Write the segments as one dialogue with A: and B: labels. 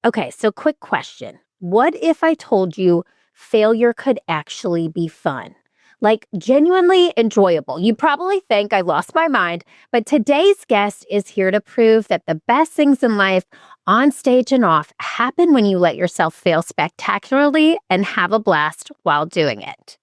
A: Okay, so quick question. What if I told you failure could actually be fun? Like genuinely enjoyable. You probably think I lost my mind, but today's guest is here to prove that the best things in life, on stage and off, happen when you let yourself fail spectacularly and have a blast while doing it.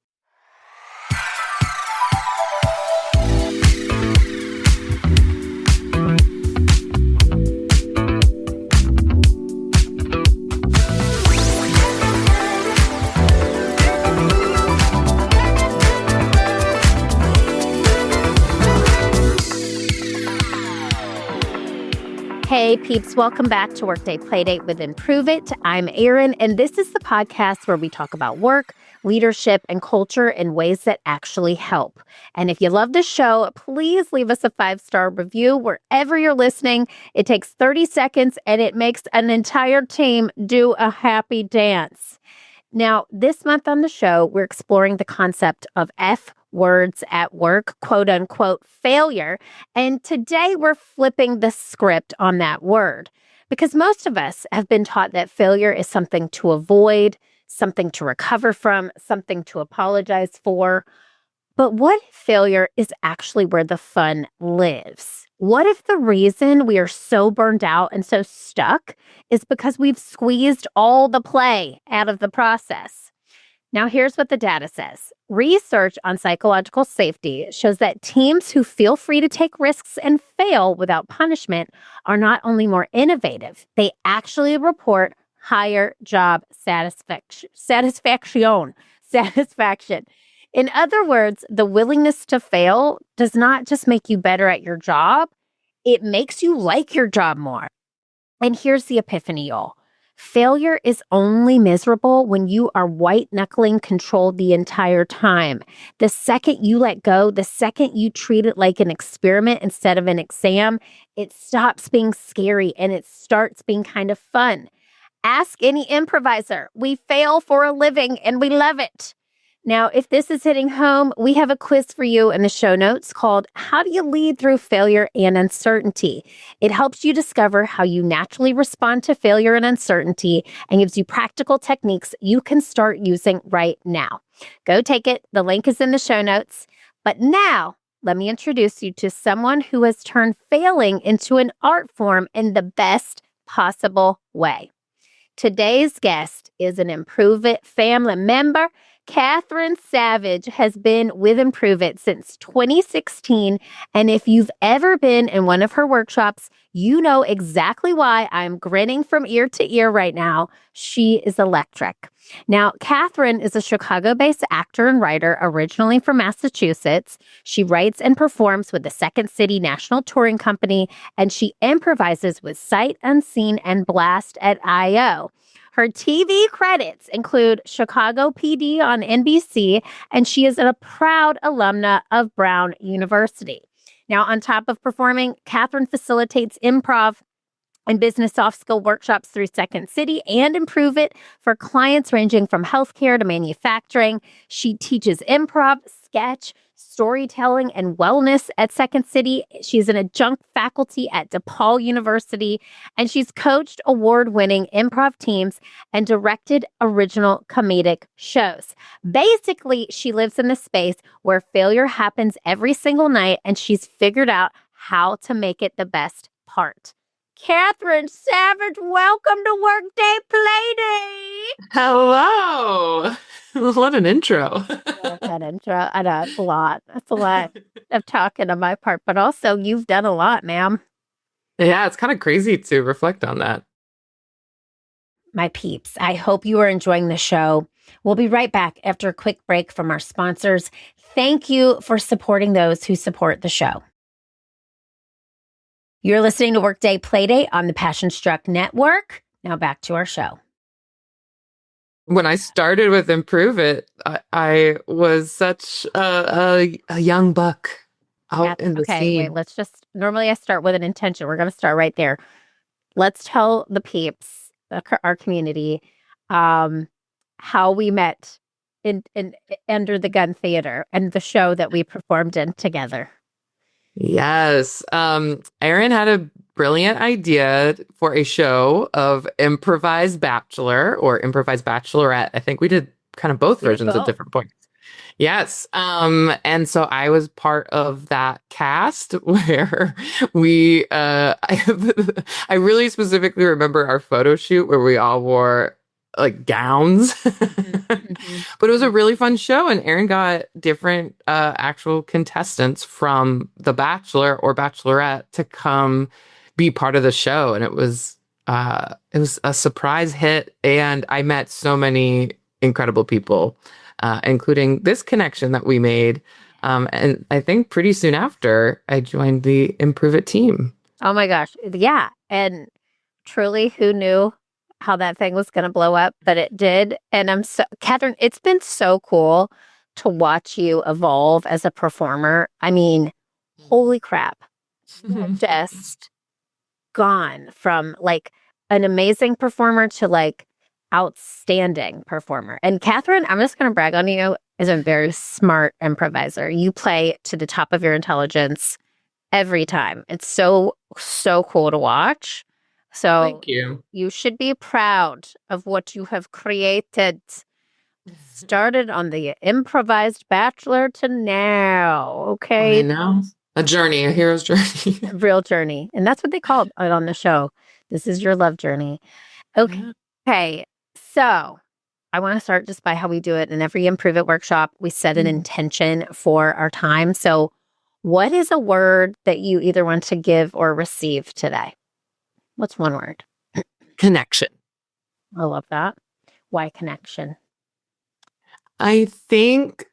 A: Hey peeps, welcome back to Workday Playdate with Improve It. I'm Erin, and this is the podcast where we talk about work, leadership, and culture in ways that actually help. And if you love the show, please leave us a 5-star review wherever you're listening. It takes 30 seconds, and it makes an entire team do a happy dance. Now, this month on the show, we're exploring the concept of F words at work, quote unquote, failure. And today we're flipping the script on that word because most of us have been taught that failure is something to avoid, something to recover from, something to apologize for. But what if failure is actually where the fun lives? What if the reason we are so burned out and so stuck is because we've squeezed all the play out of the process? Now, here's what the data says. Research on psychological safety shows that teams who feel free to take risks and fail without punishment are not only more innovative, they actually report higher job satisfaction. In other words, the willingness to fail does not just make you better at your job, it makes you like your job more. And here's the epiphany, y'all. Failure is only miserable when you are white-knuckling control the entire time. The second you let go, the second you treat it like an experiment instead of an exam, it stops being scary and it starts being kind of fun. Ask any improviser. We fail for a living and we love it. Now, if this is hitting home, we have a quiz for you in the show notes called How Do You Lead Through Failure and Uncertainty? It helps you discover how you naturally respond to failure and uncertainty and gives you practical techniques you can start using right now. Go take it. The link is in the show notes. But now, let me introduce you to someone who has turned failing into an art form in the best possible way. Today's guest is an Improve It family member. Catharine Savage has been with Improve It since 2016, and if you've ever been in one of her workshops, you know exactly why I'm grinning from ear to ear right now. She is electric. Now, Catharine is a Chicago-based actor and writer originally from Massachusetts. She writes and performs with the Second City National Touring Company, and she improvises with Sight Unseen and Blast at I.O. Her TV credits include Chicago PD on NBC, and she is a proud alumna of Brown University. Now, on top of performing, Catharine facilitates improv and business soft skill workshops through Second City and Improve It for clients ranging from healthcare to manufacturing. She teaches improv, sketch, storytelling, and wellness at Second City. She's an adjunct faculty at DePaul University, and she's coached award-winning improv teams and directed original comedic shows. Basically, she lives in the space where failure happens every single night, and she's figured out how to make it the best part. Catharine Savage, welcome to Workday Playdate.
B: Hello. What an intro.
A: That intro. I know, it's a lot. That's a lot of talking on my part, but also you've done a lot, ma'am.
B: Yeah, it's kind of crazy to reflect on that.
A: My peeps, I hope you are enjoying the show. We'll be right back after a quick break from our sponsors. Thank you for supporting those who support the show. You're listening to Workday Playdate on the Passion Struck Network. Now back to our show.
B: When I started with Improve It, I was such a young buck out in the scene.
A: Wait, normally I start with an intention. We're going to start right there. Let's tell the peeps, our community, how we met in Under the Gun Theater and the show that we performed in together.
B: Yes. Erin had brilliant idea for a show of improvised bachelor or improvised bachelorette. I think we did kind of both versions at different points. Yes. And so I was part of that cast where I really specifically remember our photo shoot where we all wore like gowns. But it was a really fun show, and Erin got different actual contestants from The Bachelor or Bachelorette to come be part of the show, and it was a surprise hit, and I met so many incredible people, including this connection that we made. And I think pretty soon after, I joined the Improve It team.
A: Oh my gosh. Yeah. And truly, who knew how that thing was going to blow up? But it did. And Catharine, it's been so cool to watch you evolve as a performer. I mean, holy crap. Just gone from like an amazing performer to like outstanding performer. And Catharine, I'm just going to brag on you, is a very smart improviser. You play to the top of your intelligence every time. It's so cool to watch. So
B: thank you.
A: You should be proud of what you have created. Started on the improvised bachelor to now. Okay.
B: I know. A journey, a hero's journey.
A: A real journey. And that's what they called it on the show. This is your love journey. Okay.
B: Yeah.
A: Okay. So I want to start just by how we do it. In every Improve It workshop, we set an intention for our time. So what is a word that you either want to give or receive today? What's one word?
B: Connection.
A: I love that. Why connection?
B: I think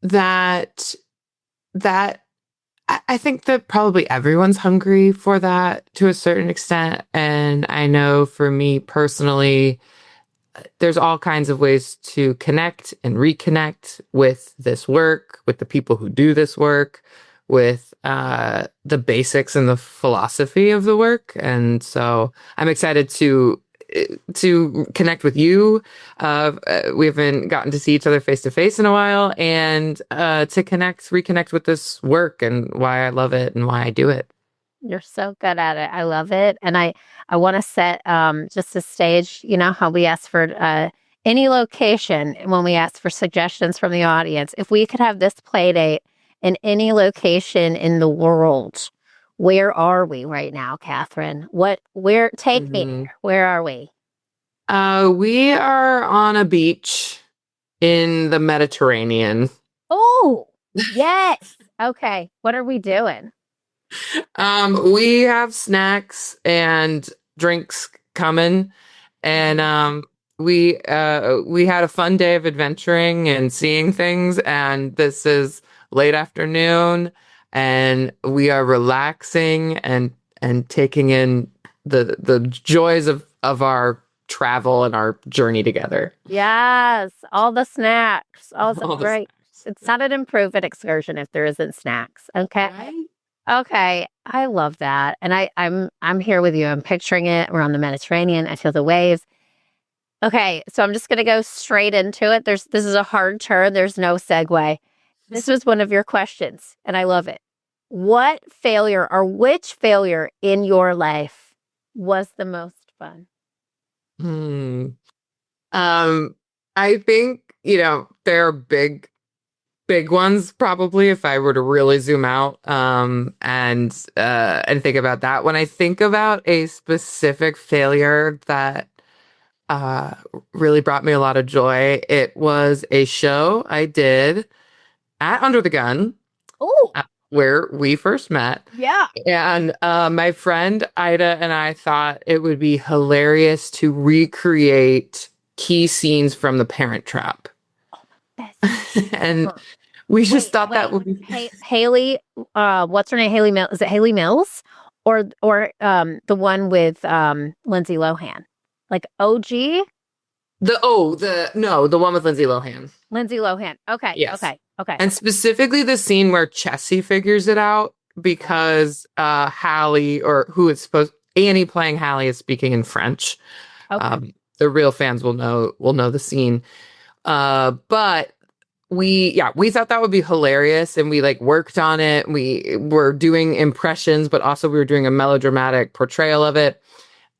B: that I think that probably everyone's hungry for that to a certain extent. And I know for me personally, there's all kinds of ways to connect and reconnect with this work, with the people who do this work, with the basics and the philosophy of the work. And so I'm excited to connect with you. We haven't gotten to see each other face to face in a while, and to reconnect with this work and why I love it and why I do it.
A: You're so good at it. I love it. And I want to set just a stage, you know, how we ask for any location when we ask for suggestions from the audience. If we could have this play date in any location in the world, where are we right now, Catharine? Take me. Where are we?
B: We are on a beach in the Mediterranean.
A: Oh, yes. Okay. What are we doing?
B: We have snacks and drinks coming, and we had a fun day of adventuring and seeing things, and this is late afternoon, and we are relaxing and taking in the joys of our travel and our journey together.
A: Yes, all the snacks, all the great. It's not an Improve It excursion if there isn't snacks. Okay.
B: Right?
A: Okay, I love that, and I'm here with you. I'm picturing it. We're on the Mediterranean. I feel the waves. Okay, so I'm just gonna go straight into it. This is a hard turn. There's no segue. This was one of your questions, and I love it. What failure or which failure in your life was the most fun?
B: I think, there are big ones probably if I were to really zoom out and think about that. When I think about a specific failure that really brought me a lot of joy, it was a show I did at Under the Gun.
A: Oh,
B: where we first met.
A: Yeah.
B: And my friend Ida and I thought it would be hilarious to recreate key scenes from The Parent Trap. And we just thought that would be
A: Haley. What's her name? Haley Mills. Is it Haley Mills or the one with Lindsay Lohan? Like OG?
B: The one with Lindsay Lohan.
A: Lindsay Lohan. Okay.
B: Yes.
A: Okay.
B: And specifically the scene where Chessie figures it out because Hallie, or who is Annie playing Hallie, is speaking in French. Okay. The real fans will know the scene. But we thought that would be hilarious, and we like worked on it. We were doing impressions, but also we were doing a melodramatic portrayal of it,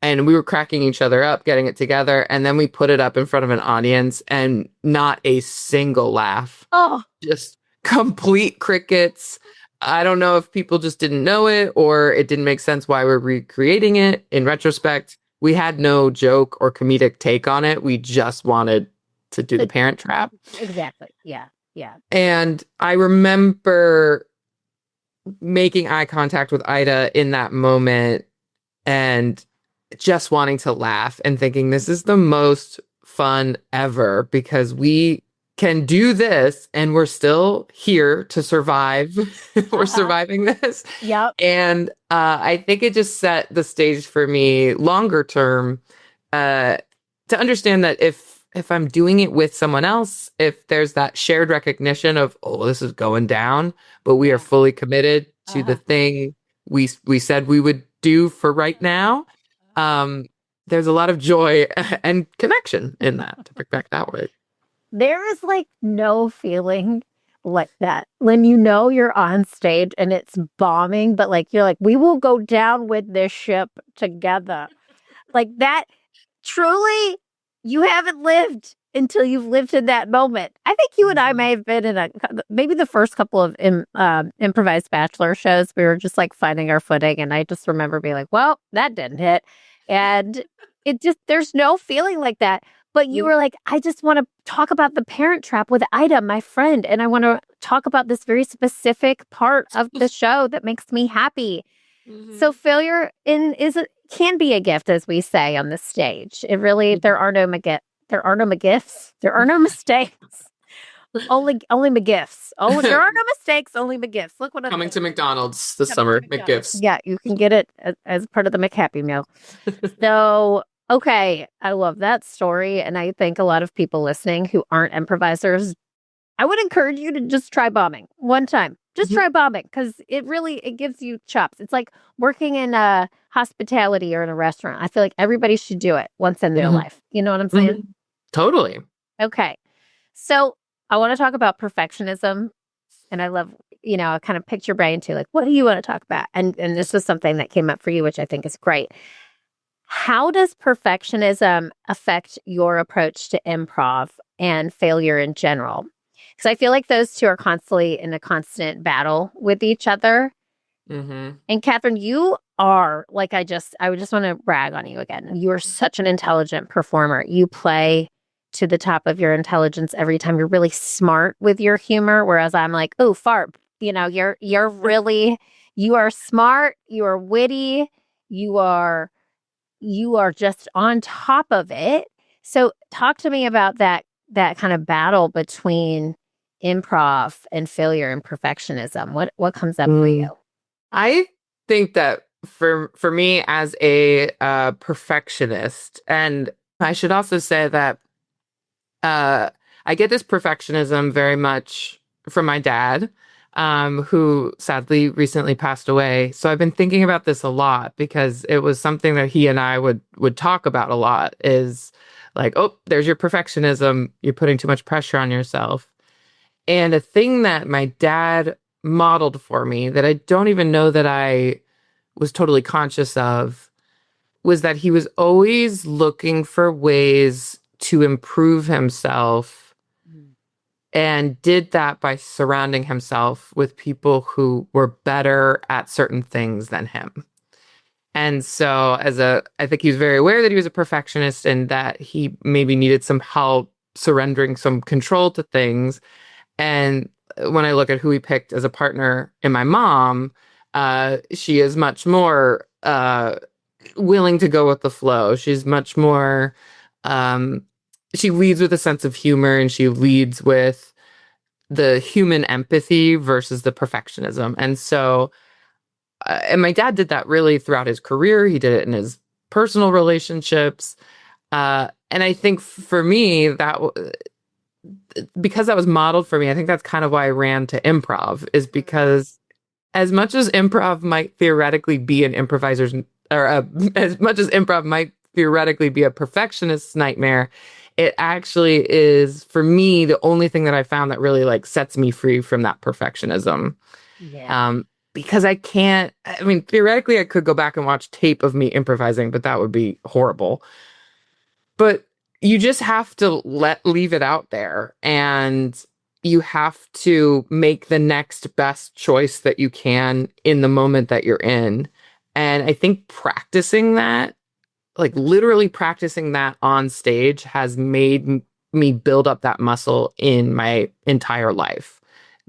B: and we were cracking each other up, getting it together, and then we put it up in front of an audience, and not a single laugh.
A: Oh,
B: Just complete crickets. I don't know if people just didn't know it or it didn't make sense why we're recreating it. In retrospect, we had no joke or comedic take on it. We just wanted to do the Parent Trap.
A: exactly. Yeah. Yeah.
B: And I remember making eye contact with Ida in that moment and just wanting to laugh and thinking this is the most fun ever because we can do this and we're still here to survive. We're surviving this.
A: Yep.
B: And I think it just set the stage for me longer term to understand that if I'm doing it with someone else, if there's that shared recognition of, oh, this is going down, but we are fully committed to the thing we said we would do for right now, there's a lot of joy and connection in that, to pick back that way.
A: There is like no feeling like that when you know you're on stage and it's bombing, but like you're like, we will go down with this ship together. Like that, truly, you haven't lived until you've lived in that moment. I think you and I may have been in maybe the first couple of improvised Bachelor shows. We were just like finding our footing, and I just remember being like, well, that didn't hit. And there's no feeling like that. But you were like, I just want to talk about the Parent Trap with Ida, my friend. And I want to talk about this very specific part of the show that makes me happy. So failure can be a gift, as we say on the stage. It really, there are no McGiffs. There are no mistakes. only McGiffs. Oh, there are no mistakes, only McGiffs. Look what I'm
B: coming to McDonald's this summer, McGiffs.
A: Yeah, you can get it as part of the McHappy Meal. So, okay, I love that story. And I think a lot of people listening who aren't improvisers, I would encourage you to just try bombing one time. Just try bombing because it gives you chops. It's like working in a hospitality or in a restaurant. I feel like everybody should do it once in their life. You know what I'm saying?
B: Totally.
A: Okay. So I want to talk about perfectionism. And I love, I kind of picked your brain too. Like, what do you want to talk about? And this was something that came up for you, which I think is great. How does perfectionism affect your approach to improv and failure in general? Because I feel like those two are constantly in a constant battle with each other. And Catherine, you are like, I would just want to brag on you again. You are such an intelligent performer. You play to the top of your intelligence every time. You're really smart with your humor, whereas I'm like, oh, fart. You're really, you are smart. You are witty. You are just on top of it. So talk to me about that kind of battle between improv and failure and perfectionism. What comes up for you?
B: I think that for me as a perfectionist, and I should also say that I get this perfectionism very much from my dad, who sadly recently passed away. So I've been thinking about this a lot because it was something that he and I would talk about a lot, is like, oh, there's your perfectionism. You're putting too much pressure on yourself. And a thing that my dad modeled for me that I don't even know that I was totally conscious of was that he was always looking for ways to improve himself, and did that by surrounding himself with people who were better at certain things than him. And so I think he was very aware that he was a perfectionist and that he maybe needed some help surrendering some control to things. And when I look at who he picked as a partner in my mom, she is much more willing to go with the flow. She's much more, she leads with a sense of humor, and she leads with the human empathy versus the perfectionism. And so, and my dad did that really throughout his career. He did it in his personal relationships. And I think for me, because that was modeled for me, I think that's kind of why I ran to improv, is because as much as improv might theoretically be an improviser's, or as much as improv might theoretically be a perfectionist's nightmare, it actually is, for me, the only thing that I found that really like sets me free from that perfectionism.
A: Yeah.
B: Because I mean, theoretically, I could go back and watch tape of me improvising, but that would be horrible. But you just have to leave it out there, and you have to make the next best choice that you can in the moment that you're in. And I think practicing that, like literally practicing that on stage, has made me build up that muscle in my entire life.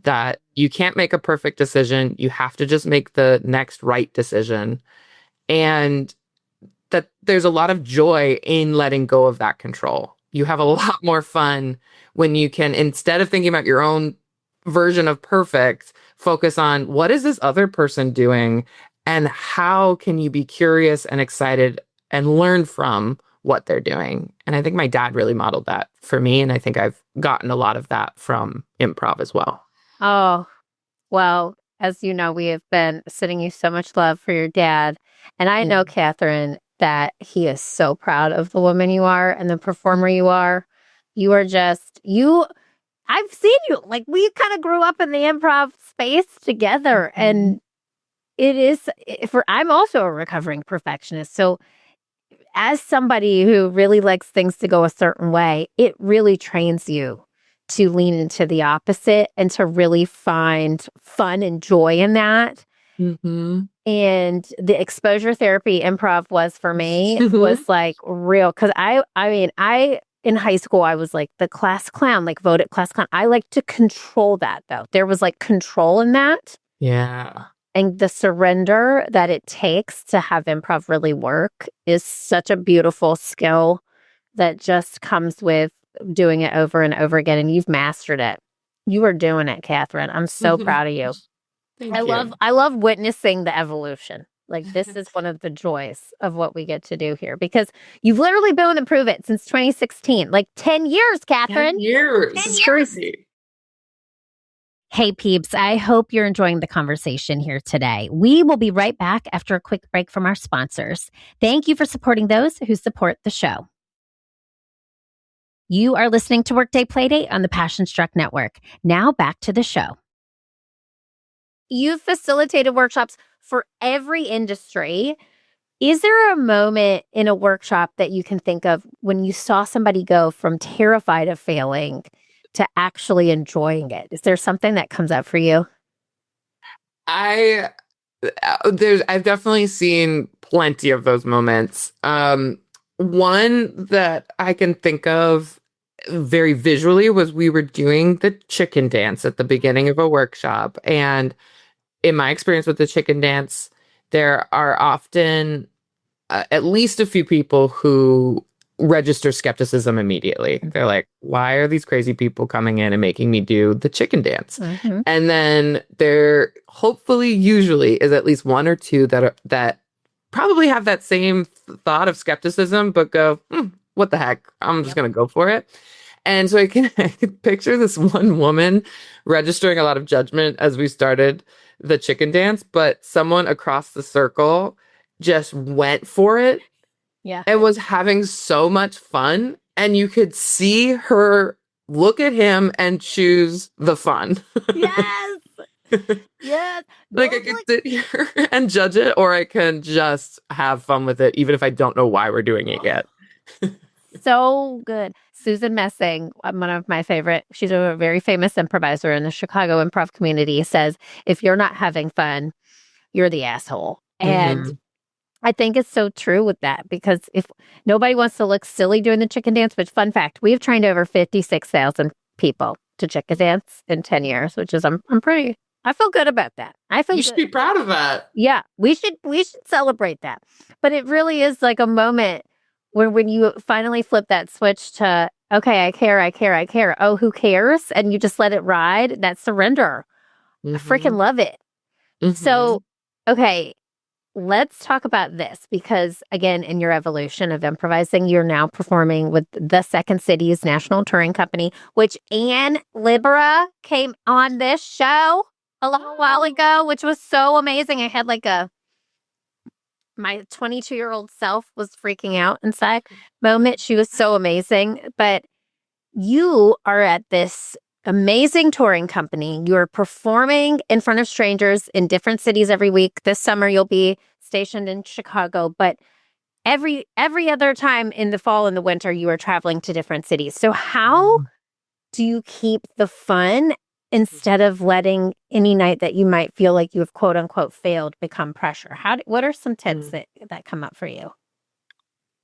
B: That you can't make a perfect decision. You have to just make the next right decision. And that there's a lot of joy in letting go of that control. You have a lot more fun when you can, instead of thinking about your own version of perfect, focus on what is this other person doing and how can you be curious and excited and learn from what they're doing. And I think my dad really modeled that for me. And I think I've gotten a lot of that from improv as well.
A: Oh, well, as you know, we have been sending you so much love for your dad. And I know, Catharine, that he is so proud of the woman you are and the performer you are. You are just, I've seen you, like we kind of grew up in the improv space together. And it is, I'm also a recovering perfectionist. So as somebody who really likes things to go a certain way, it really trains you to lean into the opposite and to really find fun and joy in that.
B: Mm-hmm.
A: And the exposure therapy improv was for me was like real. Cause I mean, in high school, I was like the class clown, like voted class clown. I like to control that though. There was like control in that.
B: Yeah.
A: And the surrender that it takes to have improv really work is such a beautiful skill that just comes with doing it over and over again. And you've mastered it. You are doing it, Catharine. I'm so proud of you.
B: Thank you.
A: I love witnessing the evolution. Like this is one of the joys of what we get to do here because you've literally been able to prove it since 2016, like 10 years, Catharine.
B: 10 years.
A: 10
B: It's
A: years.
B: crazy.
A: Hey peeps, I hope you're enjoying the conversation here today. We will be right back after a quick break from our sponsors. Thank you for supporting those who support the show. You are listening to Workday Playdate on the Passion Struck Network. Now back to the show. You've facilitated workshops for every industry. Is there a moment in a workshop that you can think of when you saw somebody go from terrified of failing to actually enjoying it? Is there something that comes up for you?
B: I've definitely seen plenty of those moments. One that I can think of very visually was we were doing the chicken dance at the beginning of a workshop. And in my experience with the chicken dance, there are often at least a few people who register skepticism immediately. They're like, why are these crazy people coming in and making me do the chicken dance?
A: Mm-hmm.
B: And then there hopefully usually is at least one or two that probably have that same thought of skepticism, but go, what the heck? I'm just going to go for it. And so I can picture this one woman registering a lot of judgment as we started the chicken dance, but someone across the circle just went for it.
A: Yeah.
B: And was having so much fun. And you could see her look at him and choose the fun.
A: Yes. Yes.
B: Like I could sit here and judge it, or I can just have fun with it, even if I don't know why we're doing it yet.
A: So good. Susan Messing, one of my favorite, she's a very famous improviser in the Chicago improv community, says, if you're not having fun, you're the asshole. And I think it's so true with that because if nobody wants to look silly doing the chicken dance, but fun fact, we have trained over 56,000 people to chicken dance in 10 years, which is, I feel good about that.
B: You should be proud of that.
A: Yeah, we should celebrate that. But it really is like a moment when you finally flip that switch to, okay, I care. Oh, who cares? And you just let it ride. That surrender. I freaking love it. So, okay, let's talk about this because, again, in your evolution of improvising, you're now performing with the Second City's National Touring Company, which Anne Libera came on this show a little while ago, which was so amazing. I had like a my 22-year-old self was freaking out inside moment. She was so amazing. But you are at this amazing touring company. You're performing in front of strangers in different cities every week. This summer, you'll be stationed in Chicago, but every other time in the fall and the winter, you are traveling to different cities. So how do you keep the fun instead of letting any night that you might feel like you have quote unquote failed become pressure? What are some tips that come up for you?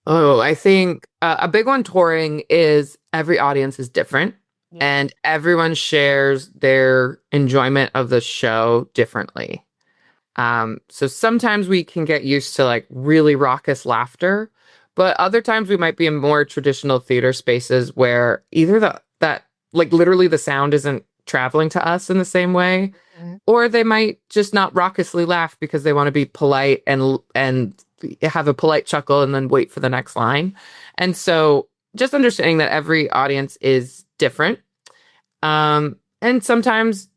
B: Oh, I think a big one touring is every audience is different
A: Yeah.
B: and everyone shares their enjoyment of the show differently. So sometimes we can get used to like really raucous laughter, but other times we might be in more traditional theater spaces where either that like literally the sound isn't traveling to us in the same way, or they might just not raucously laugh because they want to be polite and have a polite chuckle and then wait for the next line. And so just understanding that every audience is different. And sometimes,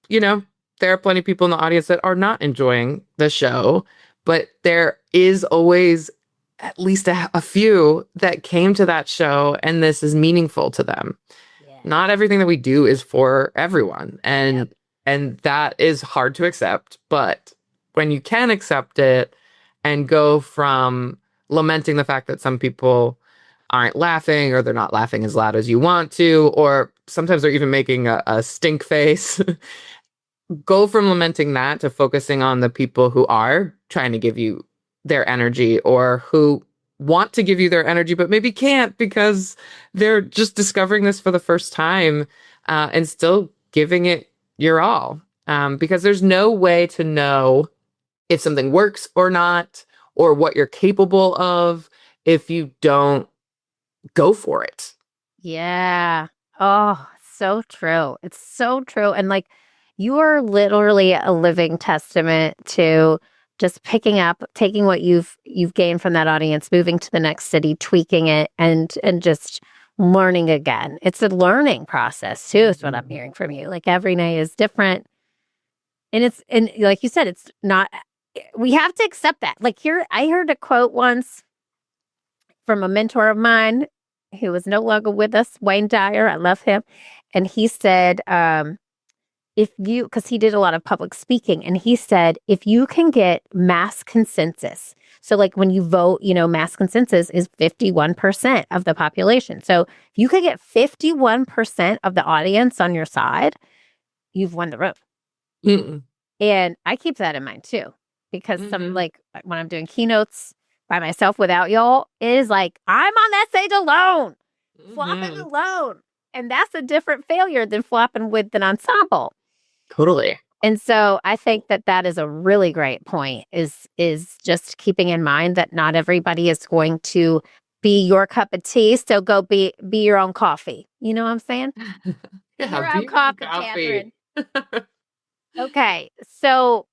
B: you know, there are plenty of people in the audience that are not enjoying the show, but there is always at least a few that came to that show and this is meaningful to them.
A: Yeah.
B: Not everything that we do is for everyone. And that is hard to accept, but when you can accept it and go from lamenting the fact that some people aren't laughing or they're not laughing as loud as you want to, or sometimes they're even making a stink face. Go from lamenting that to focusing on the people who are trying to give you their energy or who want to give you their energy, but maybe can't because they're just discovering this for the first time and still giving it your all. Because there's no way to know if something works or not, or what you're capable of if you don't go for it.
A: Yeah. Oh, so true. It's so true. And like you are literally a living testament to just picking up, taking what you've gained from that audience, moving to the next city, tweaking it and just learning again. It's a learning process too, is what I'm hearing from you. Like every night is different. And like you said, it's not we have to accept that. Like here I heard a quote once from a mentor of mine who is no longer with us, Wayne Dyer. I love him. And he said, if you, because he did a lot of public speaking, and he said, if you can get mass consensus, so like when you vote, mass consensus is 51% of the population. So if you could get 51% of the audience on your side, you've won the room.
B: Mm-mm.
A: And I keep that in mind too, because some like when I'm doing keynotes by myself without y'all, it is like I'm on that stage alone, flopping alone. And that's a different failure than flopping with an ensemble.
B: Totally.
A: And so I think that is a really great point is just keeping in mind that not everybody is going to be your cup of tea. So go be your own coffee. You know what I'm saying?
B: Yeah,
A: Your own
B: be your own
A: coffee, Catherine. Okay. So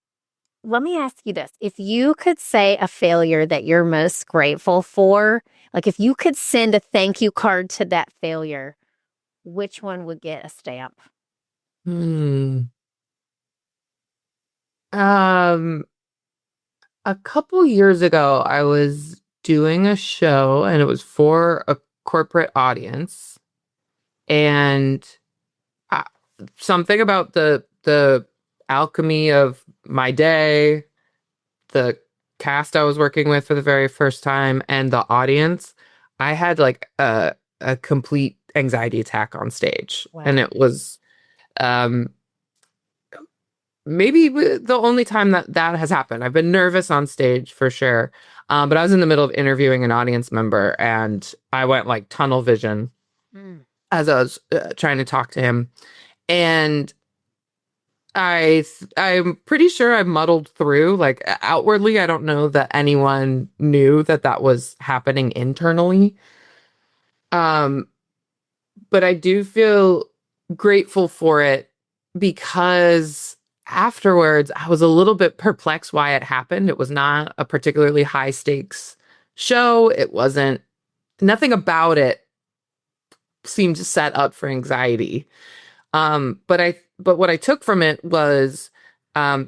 A: let me ask you this. If you could say a failure that you're most grateful for, like if you could send a thank you card to that failure, which one would get a stamp?
B: Hmm. Um, a couple years ago, I was doing a show and it was for a corporate audience. And uh, something about the alchemy of my day, the cast I was working with for the very first time, and the audience, I had like a complete anxiety attack on stage.
A: Wow.
B: And it was um maybe the only time that has happened. I've been nervous on stage for sure. But I was in the middle of interviewing an audience member and I went like tunnel vision as I was trying to talk to him. And I'm pretty sure I muddled through. Like outwardly, I don't know that anyone knew that was happening internally. Um, but I do feel grateful for it because afterwards I was a little bit perplexed why it happened. It was not a particularly high stakes show. It wasn't, nothing about it seemed set up for anxiety. But what I took from it was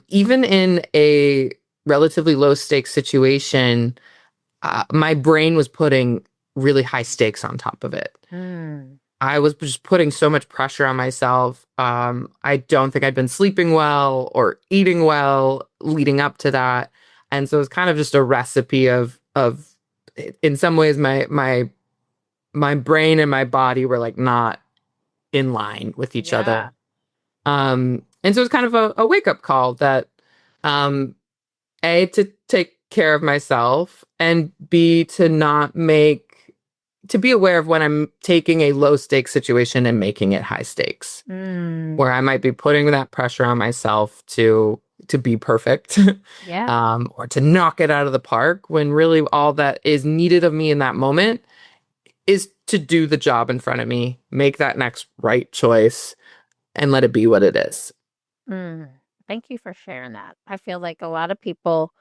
B: even in a relatively low stakes situation, my brain was putting really high stakes on top of it. I was just putting so much pressure on myself. I don't think I'd been sleeping well or eating well leading up to that. And so it's kind of just a recipe of in some ways my brain and my body were like not in line with each other. And so it's kind of a wake-up call that A, to take care of myself, and B, to be aware of when I'm taking a low stakes situation and making it high stakes, where I might be putting that pressure on myself to be perfect, or to knock it out of the park, when really all that is needed of me in that moment is to do the job in front of me, make that next right choice, and let it be what it is.
A: Thank you for sharing that. I feel like a lot of people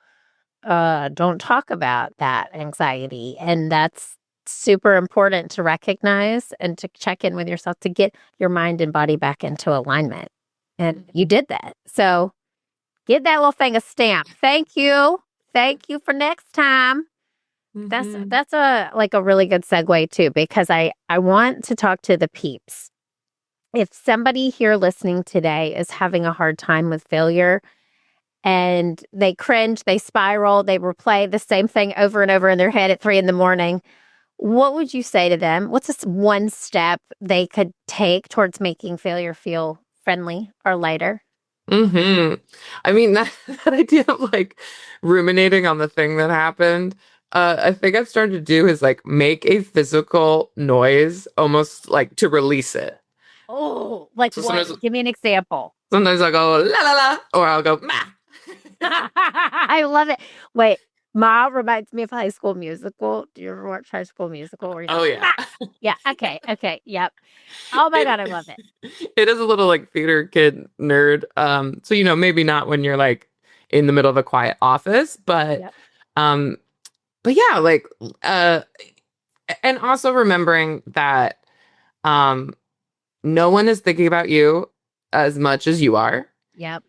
A: don't talk about that anxiety, and that's super important to recognize and to check in with yourself to get your mind and body back into alignment. And you did that. So give that little thing a stamp. Thank you. Thank you for next time. That's a really good segue too, because I want to talk to the peeps. If somebody here listening today is having a hard time with failure and they cringe, they spiral, they replay the same thing over and over in their head at 3 a.m, what would you say to them? What's this one step they could take towards making failure feel friendly or lighter?
B: I mean, that idea of like ruminating on the thing that happened, I think I've started to do is like make a physical noise almost like to release it.
A: Oh, like so what? Give me an example.
B: Sometimes I'll go la la la, or I'll go ma.
A: I love it. Wait, Ma reminds me of High School Musical. Do you ever watch High School Musical?
B: Oh, yeah.
A: Yeah. Okay. Yep. Oh my God, I love it.
B: It is a little like theater kid nerd. So maybe not when you're like in the middle of a quiet office, but yeah, like and also remembering that no one is thinking about you as much as you are.
A: Yep.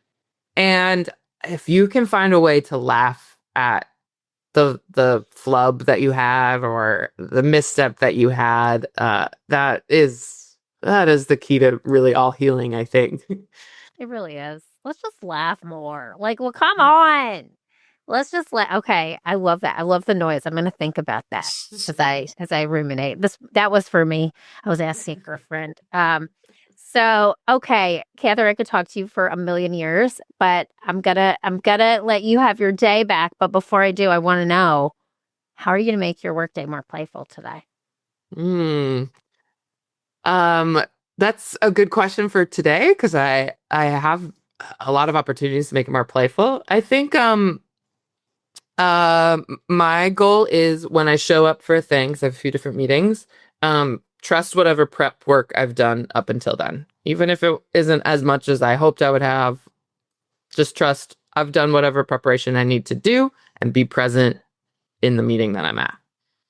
B: And if you can find a way to laugh at the flub that you had or the misstep that you had, that is the key to really all healing, I think.
A: It really is. Let's just laugh more. Like, well, come on. Let's just okay, I love that. I love the noise. I'm going to think about that as I ruminate. That was for me. I was asking a friend. So, okay, Catherine, I could talk to you for a million years, but I'm gonna let you have your day back. But before I do, I want to know, how are you gonna make your workday more playful today?
B: That's a good question for today, because I have a lot of opportunities to make it more playful. I think my goal is when I show up for things, I have a few different meetings, trust whatever prep work I've done up until then. Even if it isn't as much as I hoped I would have, just trust I've done whatever preparation I need to do and be present in the meeting that I'm at.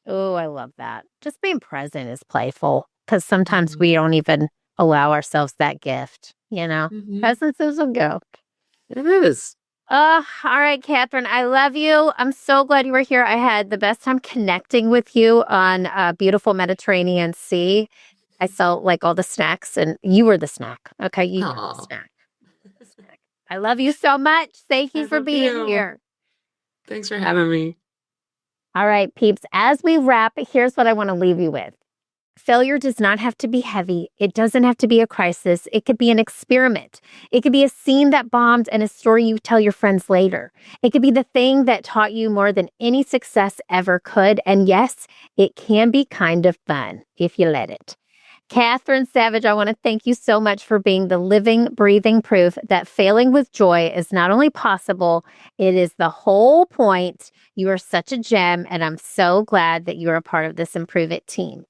A: Oh, I love that. Just being present is playful, because sometimes we don't even allow ourselves that gift, Presence is a gift.
B: It is.
A: All right, Catherine, I love you. I'm so glad you were here. I had the best time connecting with you on a beautiful Mediterranean Sea. I saw like all the snacks, and you were the snack. Okay, you were the snack. I love you so much. Thank you for being here.
B: Thanks for having me.
A: All right, peeps, as we wrap, here's what I want to leave you with. Failure does not have to be heavy. It doesn't have to be a crisis. It could be an experiment. It could be a scene that bombed and a story you tell your friends later. It could be the thing that taught you more than any success ever could. And yes, it can be kind of fun if you let it. Catharine Savage, I want to thank you so much for being the living, breathing proof that failing with joy is not only possible, it is the whole point. You are such a gem, and I'm so glad that you are a part of this Improve It team.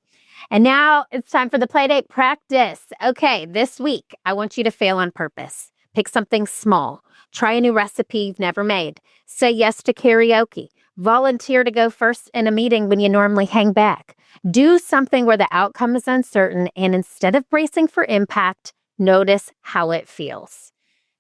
A: And now it's time for the Playdate practice. Okay, this week, I want you to fail on purpose. Pick something small. Try a new recipe you've never made. Say yes to karaoke. Volunteer to go first in a meeting when you normally hang back. Do something where the outcome is uncertain, and instead of bracing for impact, notice how it feels.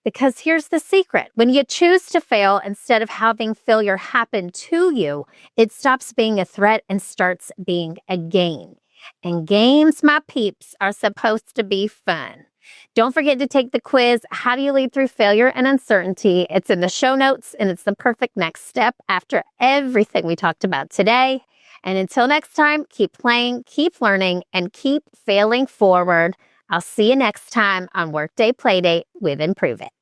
A: Because here's the secret. When you choose to fail instead of having failure happen to you, it stops being a threat and starts being a game. And games, my peeps, are supposed to be fun. Don't forget to take the quiz, How Do You Lead Through Failure and Uncertainty? It's in the show notes, and it's the perfect next step after everything we talked about today. And until next time, keep playing, keep learning, and keep failing forward. I'll see you next time on Workday Playdate with Improve It.